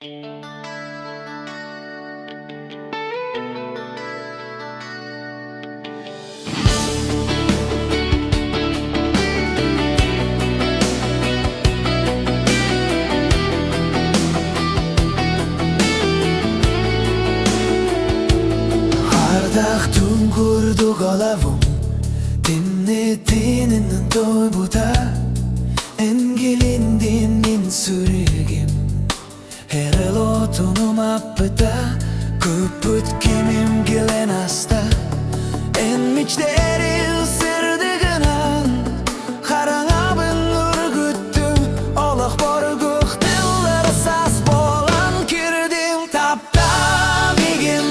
Хаардаах түүн курдук олоғум Тымныы тыынынан тоңуйбута Энгелиндин мен Сүрэҕим Эрэл уотун умаппыта Күүппүт кэмим кэлэн ааста мичээриҥ сырдыгынан Хараҥабын үргүттүҥ Олохпор күөх тыллар саас буолан кирдиҥ Таптаа миигин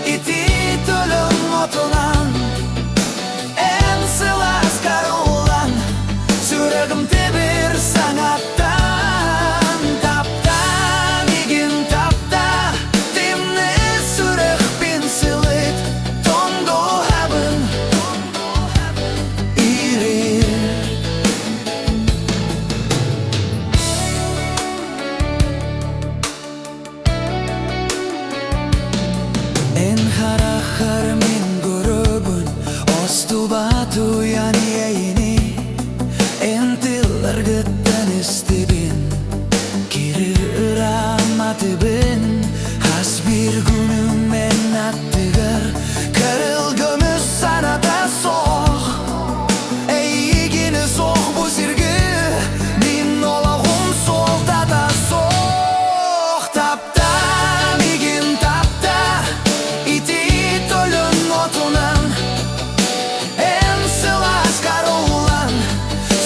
Итии төлөн уотунан саас карулан Сүрэҕим тебир саңаттан Таптаа миигин Тымныы сүрэҕим сылыт тоңуйбута ирир Хараҥабын мен көрөбүн Остубату яни тыллар гыттан истибин кирыраматыбын Хас бир күнүм мен аттыгар кырылгымыз саната соқ Эйгини соқ бу сирги Мин олоғум солтата соқ Таптаа миигин Итии төлөн уотунан саас карулан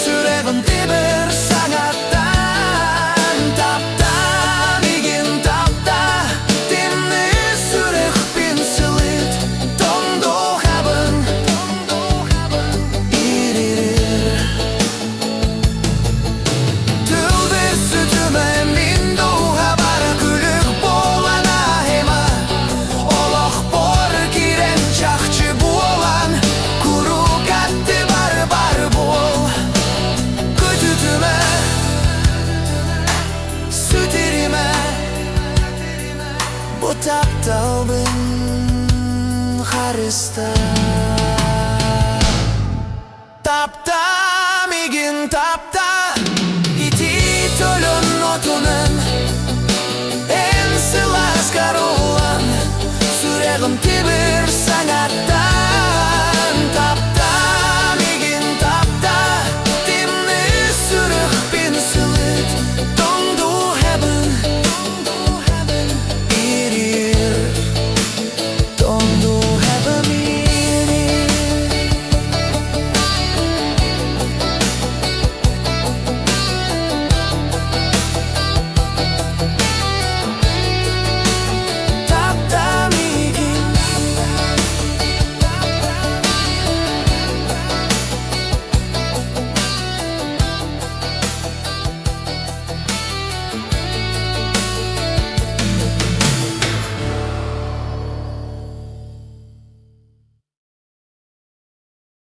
Сүрэҕим тебир саңаттан Таптаа миигин Тымныы сүрэҕим сылыт тоңуйбута ирир Тылбир сүтүмө мин дууга бар күөх буолан ахема Олохпор кирең чакчы буолан Курукатты бар бол Көтүтүмө Сүтериме Бу таптаабын харыста Таптаа